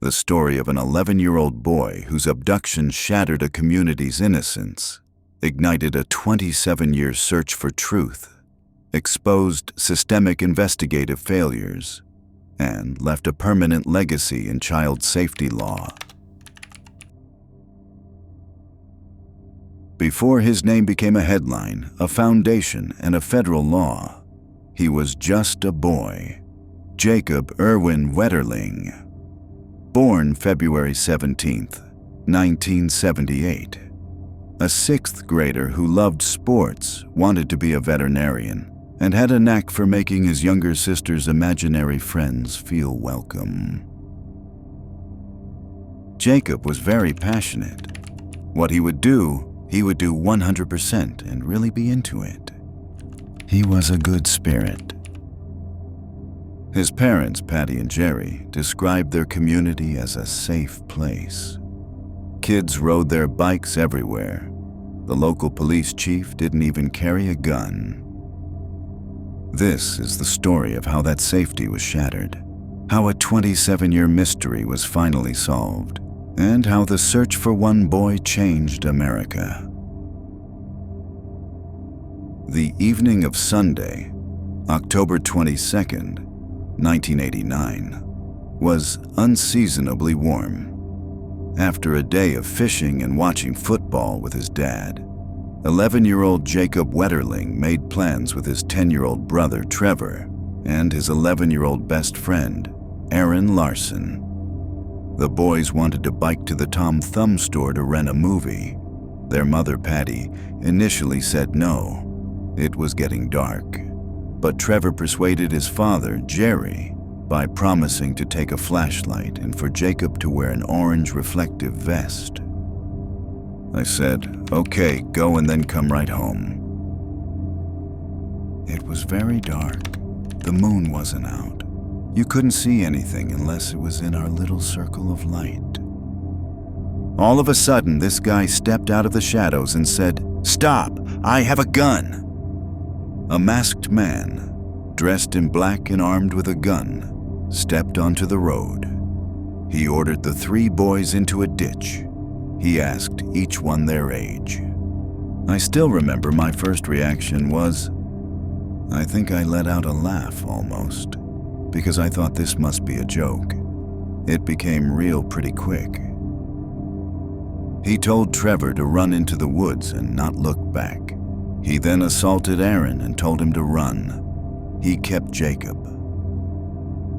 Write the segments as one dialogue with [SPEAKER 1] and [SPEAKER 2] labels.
[SPEAKER 1] the story of an 11-year-old boy whose abduction shattered a community's innocence, ignited a 27-year search for truth, exposed systemic investigative failures, and left a permanent legacy in child safety law. Before his name became a headline, a foundation, and a federal law, he was just a boy, Jacob Erwin Wetterling. Born February 17, 1978. A sixth grader who loved sports, wanted to be a veterinarian, and had a knack for making his younger sister's imaginary friends feel welcome. Jacob was very passionate. What he would do 100% and really be into it. He was a good spirit. His parents, Patty and Jerry, described their community as a safe place. Kids rode their bikes everywhere. The local police chief didn't even carry a gun. This is the story of how that safety was shattered, how a 27-year mystery was finally solved, and how the search for one boy changed America. The evening of Sunday, October 22nd, 1989, was unseasonably warm. After a day of fishing and watching football with his dad, 11-year-old Jacob Wetterling made plans with his 10-year-old brother Trevor and his 11-year-old best friend, Aaron Larson. The boys wanted to bike to the Tom Thumb store to rent a movie. Their mother, Patty, initially said no. It was getting dark. But Trevor persuaded his father, Jerry, by promising to take a flashlight and for Jacob to wear an orange reflective vest. I said, "Okay, go and then come right home." It was very dark. The moon wasn't out. You couldn't see anything unless it was in our little circle of light. All of a sudden, this guy stepped out of the shadows and said, "Stop! I have a gun!" A masked man, dressed in black and armed with a gun, stepped onto the road. He ordered the three boys into a ditch. He asked each one their age. I still remember my first reaction was, I think I let out a laugh almost, because I thought this must be a joke. It became real pretty quick. He told Trevor to run into the woods and not look back. He then assaulted Aaron and told him to run. He kept Jacob.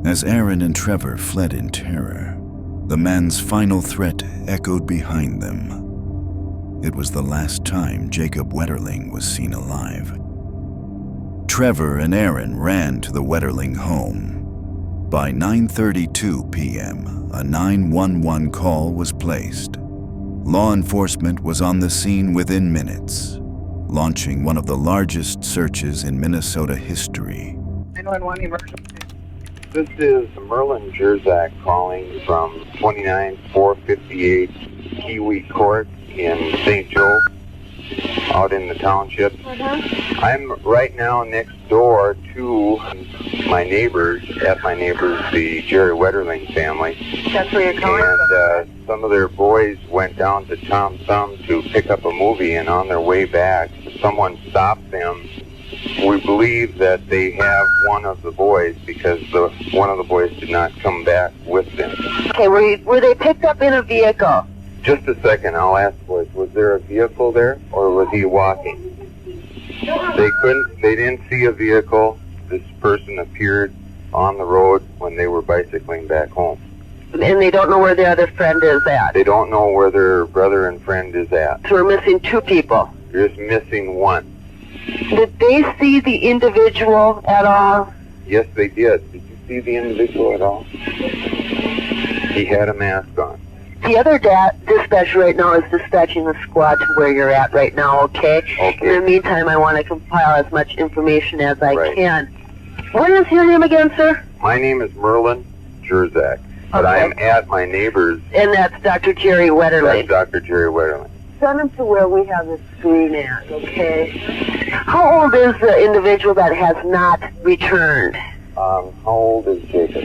[SPEAKER 1] As Aaron and Trevor fled in terror, the man's final threat echoed behind them. It was the last time Jacob Wetterling was seen alive. Trevor and Aaron ran to the Wetterling home. By 9:32 p.m., a 911 call was placed. Law enforcement was on the scene within minutes, launching one of the largest searches in Minnesota history.
[SPEAKER 2] 911 emergency.
[SPEAKER 3] This is Merlin Jerzak calling from 29458 Kiwi Court in St. Joe, out in the township. I'm right now next door to my neighbors, the Jerry Wetterling family.
[SPEAKER 2] That's where you're calling
[SPEAKER 3] And some of their boys went down to Tom Thumb to pick up a movie, and on their way back, someone stopped them. We believe that they have one of the boys because one of the boys did not come back with them.
[SPEAKER 2] Okay, were they picked up in a vehicle?
[SPEAKER 3] Just a second, I'll ask the boys, was there a vehicle there or was he walking? They didn't see a vehicle. This person appeared on the road when they were bicycling back home.
[SPEAKER 2] And they don't know where their other friend is at?
[SPEAKER 3] They don't know where their brother and friend is at.
[SPEAKER 2] So we're missing two people?
[SPEAKER 3] They're just missing one.
[SPEAKER 2] Did they see the individual at all?
[SPEAKER 3] Yes, they did. Did you see the individual at all? He had a mask on.
[SPEAKER 2] The other dispatcher right now is dispatching the squad to where you're at right now, okay?
[SPEAKER 3] Okay.
[SPEAKER 2] In the meantime, I want to compile as much information as I
[SPEAKER 3] Right.
[SPEAKER 2] can. What is your name again, sir?
[SPEAKER 3] My name is Merlin Jerzak, but I am at my neighbor's.
[SPEAKER 2] And that's Dr. Jerry Wetterling.
[SPEAKER 3] That's Dr. Jerry Wetterling.
[SPEAKER 2] Send him to where we have the screen at, okay? How old is the individual that has not returned?
[SPEAKER 3] How old is Jacob?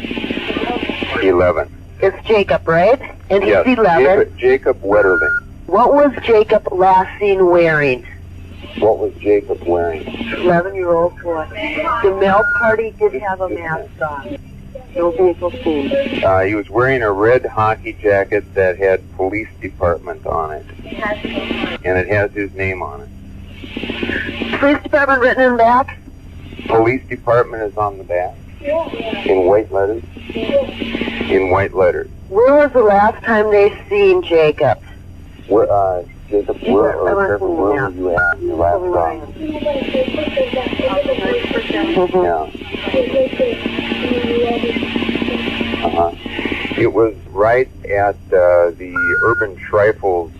[SPEAKER 3] 11.
[SPEAKER 2] It's Jacob, right? And he's
[SPEAKER 3] Yes,
[SPEAKER 2] 11.
[SPEAKER 3] Jacob Wetterling.
[SPEAKER 2] What was Jacob last seen wearing?
[SPEAKER 3] What was Jacob wearing?
[SPEAKER 2] 11-year-old boy. The mail party did have a mask on. No vehicle seen.
[SPEAKER 3] He was wearing a red hockey jacket that had police department on it. And it has his name on it.
[SPEAKER 2] Police department written in back?
[SPEAKER 3] Police department is on the back. In white letters. In white letters.
[SPEAKER 2] Where was the last time they seen Jacob?
[SPEAKER 3] Where, Jacob, where were you at your last time? Yeah. It was right at the Urban Trifles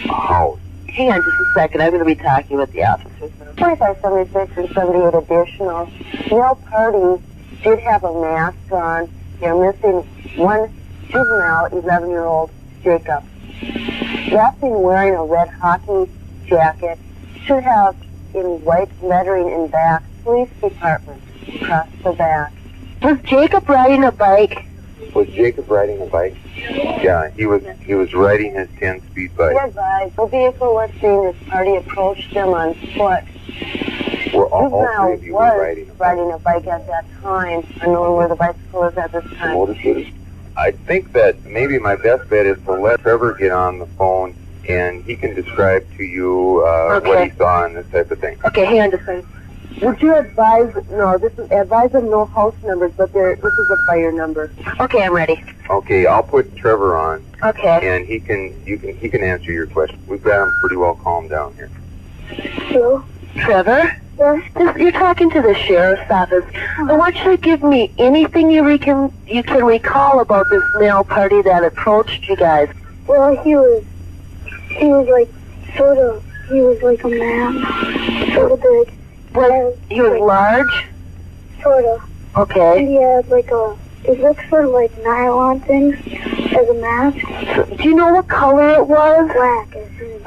[SPEAKER 3] house.
[SPEAKER 2] Hang on just a second. I'm going to be talking with the officers. 2576 and 78 additional. Mail party did have a mask on. They're missing one juvenile, 11-year-old Jacob. Last seen wearing a red hockey jacket. Should have in white lettering in back. Police department across the back. Was Jacob riding a bike?
[SPEAKER 3] Was Jacob riding a bike? Yeah, he was riding his 10-speed bike.
[SPEAKER 2] Yes, the vehicle was seen. This party approached them on foot.
[SPEAKER 3] Well, all three of you were
[SPEAKER 2] riding a bike at that time. Unknown where the bicycle was at this time.
[SPEAKER 3] I think that maybe my best bet is to let Trevor get on the phone and he can describe to you what he saw and this type of thing.
[SPEAKER 2] Okay, hang on just a second. Would you advise them no house numbers, but this is a fire number. Okay, I'm ready.
[SPEAKER 3] Okay, I'll put Trevor on.
[SPEAKER 2] Okay.
[SPEAKER 3] And he can answer your question. We've got him pretty well calmed down here.
[SPEAKER 2] Hello? Trevor? Yes? You're talking to the sheriff's office. I want you to give me anything you can recall about this mail party that approached you guys.
[SPEAKER 4] Well, he was like he was like a man, sort of big.
[SPEAKER 2] He was large?
[SPEAKER 4] Sort of.
[SPEAKER 2] Okay.
[SPEAKER 4] And he had it looks sort of like nylon things as a mask.
[SPEAKER 2] Do you know what color it was?
[SPEAKER 4] Black.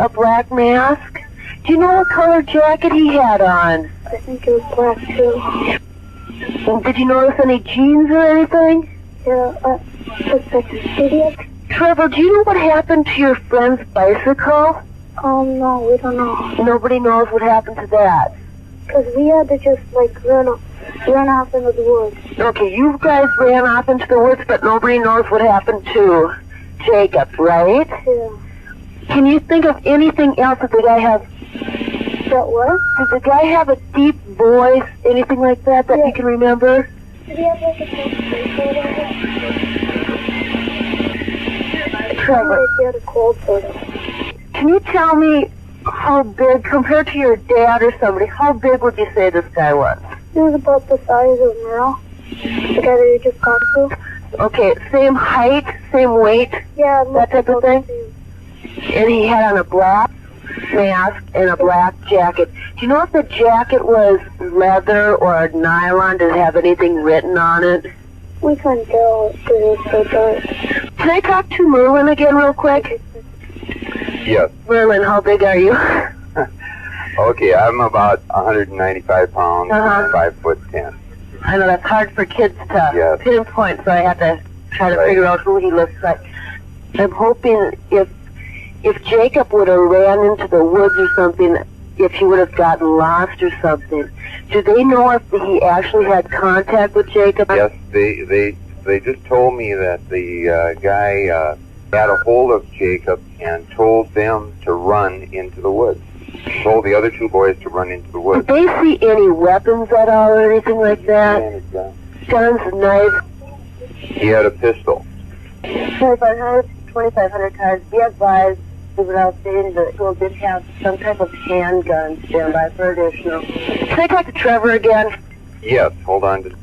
[SPEAKER 2] A black mask? Do you know what color jacket he had on?
[SPEAKER 4] I think it was black too.
[SPEAKER 2] Did you notice any jeans or anything?
[SPEAKER 4] Yeah, just like an idiot.
[SPEAKER 2] Trevor, do you know what happened to your friend's bicycle?
[SPEAKER 4] No, we don't know.
[SPEAKER 2] Nobody knows what happened to that.
[SPEAKER 4] Because we had to just run off into the woods.
[SPEAKER 2] Okay, you guys ran off into the woods, but nobody knows what happened to Jacob, right?
[SPEAKER 4] Yeah.
[SPEAKER 2] Can you think of anything else that the guy have?
[SPEAKER 4] That what?
[SPEAKER 2] Did the guy have a deep voice, anything like that you can remember?
[SPEAKER 4] Did he have a
[SPEAKER 2] Trevor,
[SPEAKER 4] he had a cold soda.
[SPEAKER 2] can you tell me how big, compared to your dad or somebody, how big would you say this guy was?
[SPEAKER 4] He was about the size of Merle, the guy that you just talked to.
[SPEAKER 2] Okay, same height, same weight,
[SPEAKER 4] Yeah,
[SPEAKER 2] that type of thing? And he had on a black mask and a black jacket. Do you know if the jacket was leather or nylon? Does it have anything written on it?
[SPEAKER 4] We couldn't tell because it was so dark.
[SPEAKER 2] Can I talk to Merlin again real quick?
[SPEAKER 3] Yes.
[SPEAKER 2] Merlin, how big are you?
[SPEAKER 3] Okay, I'm about 195 pounds and 5'10".
[SPEAKER 2] I know that's hard for kids to pinpoint, so I had to try to figure out who he looks like. I'm hoping if Jacob would have ran into the woods or something, if he would have gotten lost or something. Do they know if he actually had contact with Jacob?
[SPEAKER 3] Yes, they just told me that the guy got a hold of Jacob and told them to run into the woods. Told the other two boys to run into the woods.
[SPEAKER 2] Did they see any weapons at all or anything like that? Guns, knives?
[SPEAKER 3] He had a pistol.
[SPEAKER 2] 2,500 cars. Be advised, without saying the school did have some type of handgun standby for additional. Can I talk to Trevor again?
[SPEAKER 3] Yes, hold on.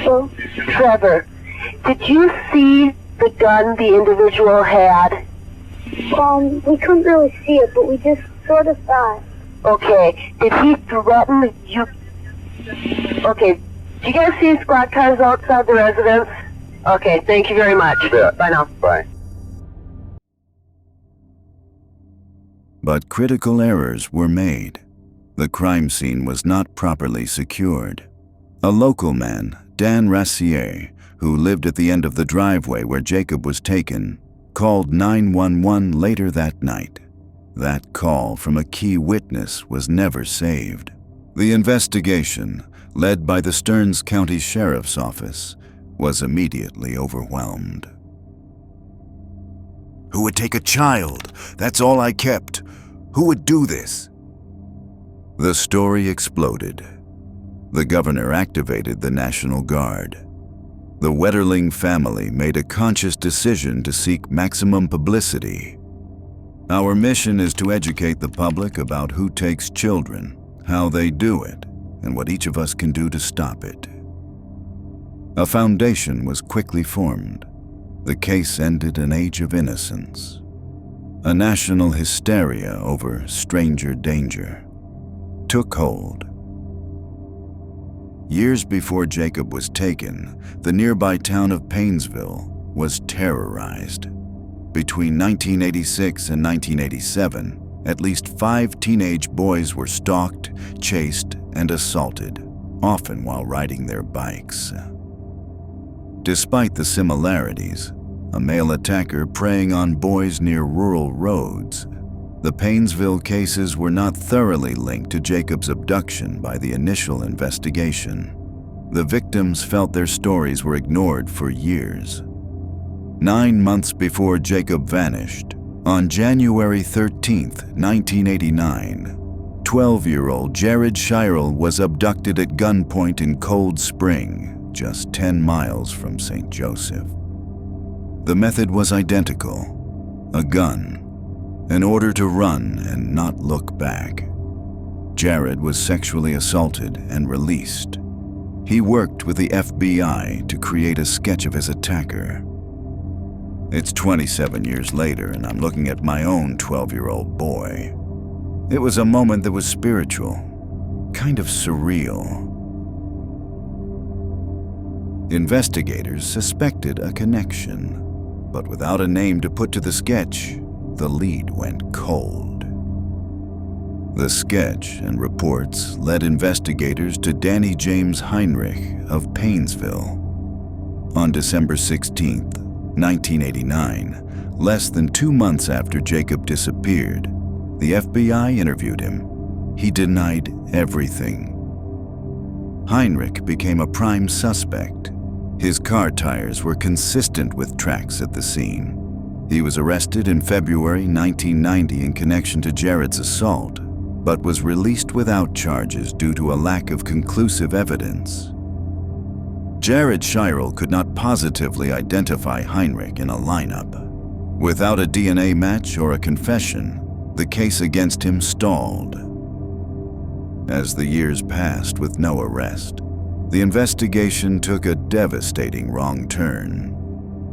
[SPEAKER 2] Oh, Trevor, did you see the gun the individual had?
[SPEAKER 4] We couldn't really see it, but we just sort of saw it.
[SPEAKER 2] Okay. Did he threaten you? Okay. Do you guys see squad cars outside the residence? Okay. Thank you very much. Bye now.
[SPEAKER 3] Bye.
[SPEAKER 1] But critical errors were made. The crime scene was not properly secured. A local man, Dan Rassier, who lived at the end of the driveway where Jacob was taken, called 911 later that night. That call from a key witness was never saved. The investigation, led by the Stearns County Sheriff's Office, was immediately overwhelmed. "Who would take a child? That's all I kept. Who would do this?" The story exploded. The governor activated the National Guard. The Wetterling family made a conscious decision to seek maximum publicity. Our mission is to educate the public about who takes children, how they do it, and what each of us can do to stop it. A foundation was quickly formed. The case ended an age of innocence. A national hysteria over stranger danger took hold. Years before Jacob was taken, the nearby town of Paynesville was terrorized. Between 1986 and 1987, at least 5 teenage boys were stalked, chased, and assaulted, often while riding their bikes. Despite the similarities, a male attacker preying on boys near rural roads, the Paynesville cases were not thoroughly linked to Jacob's abduction by the initial investigation. The victims felt their stories were ignored for years. 9 months before Jacob vanished, on January 13, 1989, 12-year-old Jared Shirel was abducted at gunpoint in Cold Spring, just 10 miles from St. Joseph. The method was identical: a gun, an order to run and not look back. Jared was sexually assaulted and released. He worked with the FBI to create a sketch of his attacker. It's 27 years later, and I'm looking at my own 12-year-old boy. It was a moment that was spiritual, kind of surreal. Investigators suspected a connection, but without a name to put to the sketch, the lead went cold. The sketch and reports led investigators to Danny James Heinrich of Paynesville. On December 16, 1989, less than 2 months after Jacob disappeared, the FBI interviewed him. He denied everything. Heinrich became a prime suspect. His car tires were consistent with tracks at the scene. He was arrested in February 1990 in connection to Jared's assault, but was released without charges due to a lack of conclusive evidence. Jared Shirel could not positively identify Heinrich in a lineup. Without a DNA match or a confession, the case against him stalled. As the years passed with no arrest, the investigation took a devastating wrong turn.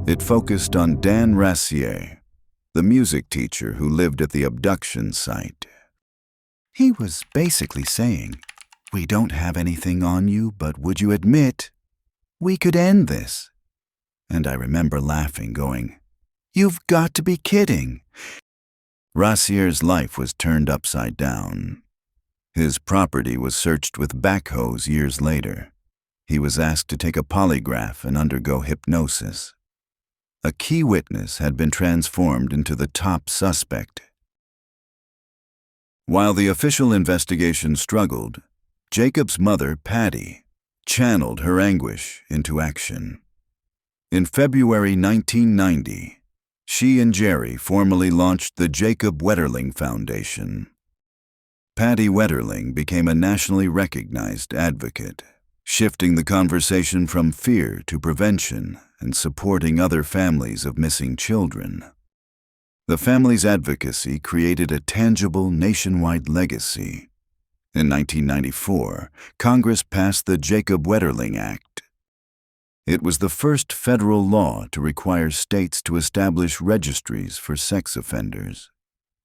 [SPEAKER 1] It focused on Dan Rassier, the music teacher who lived at the abduction site. He was basically saying, "We don't have anything on you, but would you admit we could end this?" And I remember laughing, going, "You've got to be kidding." Rassier's life was turned upside down. His property was searched with backhoes years later. He was asked to take a polygraph and undergo hypnosis. A key witness had been transformed into the top suspect. While the official investigation struggled, Jacob's mother, Patty, channeled her anguish into action. In February 1990, she and Jerry formally launched the Jacob Wetterling Foundation. Patty Wetterling became a nationally recognized advocate, shifting the conversation from fear to prevention and supporting other families of missing children. The family's advocacy created a tangible nationwide legacy. In 1994, Congress passed the Jacob Wetterling Act. It was the first federal law to require states to establish registries for sex offenders.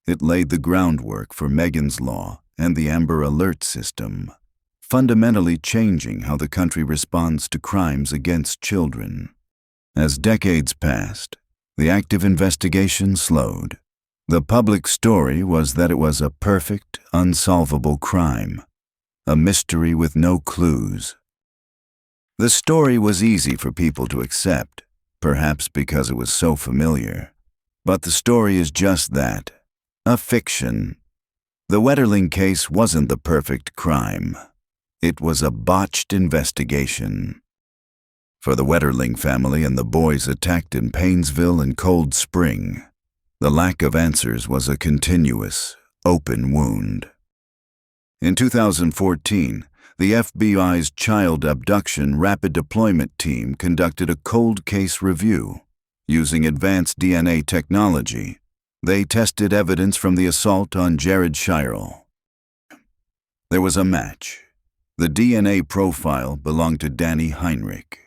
[SPEAKER 1] It laid the groundwork for Megan's Law and the Amber Alert system, fundamentally changing how the country responds to crimes against children. As decades passed, the active investigation slowed. The public story was that it was a perfect, unsolvable crime, a mystery with no clues. The story was easy for people to accept, perhaps because it was so familiar. But the story is just that, a fiction. The Wetterling case wasn't the perfect crime. It was a botched investigation. For the Wetterling family and the boys attacked in Paynesville and Cold Spring, the lack of answers was a continuous, open wound. In 2014, the FBI's Child Abduction Rapid Deployment Team conducted a cold case review. Using advanced DNA technology, they tested evidence from the assault on Jared Shirel. There was a match. The DNA profile belonged to Danny Heinrich.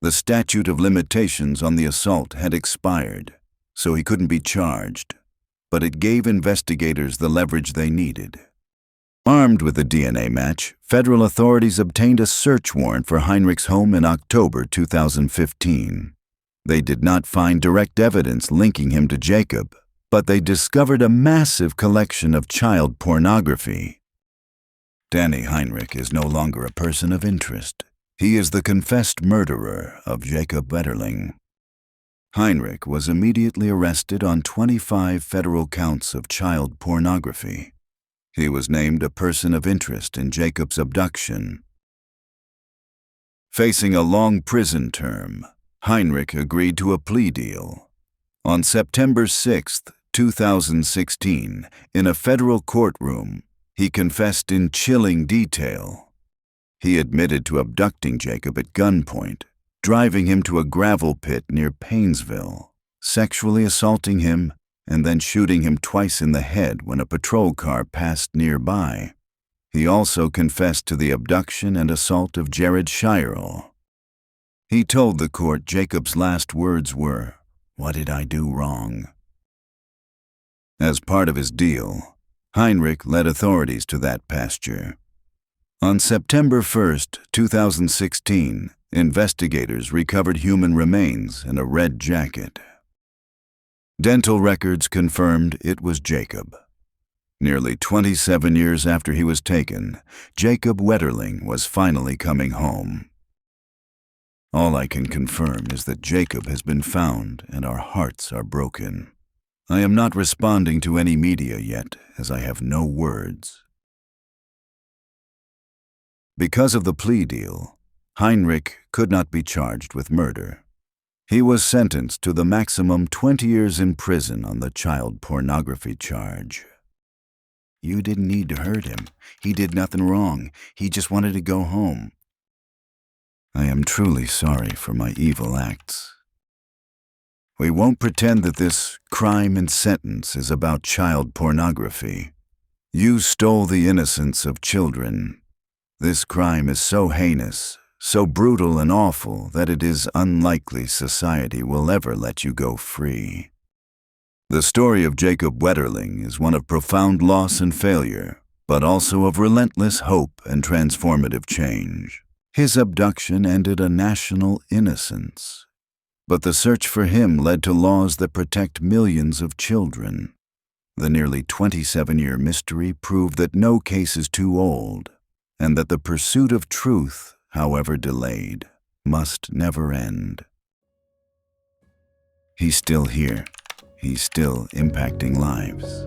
[SPEAKER 1] The statute of limitations on the assault had expired, so he couldn't be charged, but it gave investigators the leverage they needed. Armed with the DNA match, federal authorities obtained a search warrant for Heinrich's home in October 2015. They did not find direct evidence linking him to Jacob, but they discovered a massive collection of child pornography. Danny Heinrich is no longer a person of interest. He is the confessed murderer of Jacob Wetterling. Heinrich was immediately arrested on 25 federal counts of child pornography. He was named a person of interest in Jacob's abduction. Facing a long prison term, Heinrich agreed to a plea deal. On September 6, 2016, in a federal courtroom, he confessed in chilling detail. He admitted to abducting Jacob at gunpoint, driving him to a gravel pit near Paynesville, sexually assaulting him, and then shooting him twice in the head when a patrol car passed nearby. He also confessed to the abduction and assault of Jared Shirel. He told the court Jacob's last words were, "What did I do wrong?" As part of his deal, Heinrich led authorities to that pasture. On September 1, 2016, investigators recovered human remains and a red jacket. Dental records confirmed it was Jacob. Nearly 27 years after he was taken, Jacob Wetterling was finally coming home. All I can confirm is that Jacob has been found and our hearts are broken. I am not responding to any media yet, as I have no words. Because of the plea deal, Heinrich could not be charged with murder. He was sentenced to the maximum 20 years in prison on the child pornography charge. "You didn't need to hurt him. He did nothing wrong. He just wanted to go home." I am truly sorry for my evil acts. We won't pretend that this crime and sentence is about child pornography. You stole the innocence of children. This crime is so heinous, so brutal and awful that it is unlikely society will ever let you go free. The story of Jacob Wetterling is one of profound loss and failure, but also of relentless hope and transformative change. His abduction ended a national innocence, but the search for him led to laws that protect millions of children. The nearly 27-year mystery proved that no case is too old, and that the pursuit of truth, however delayed, must never end. He's still here. He's still impacting lives.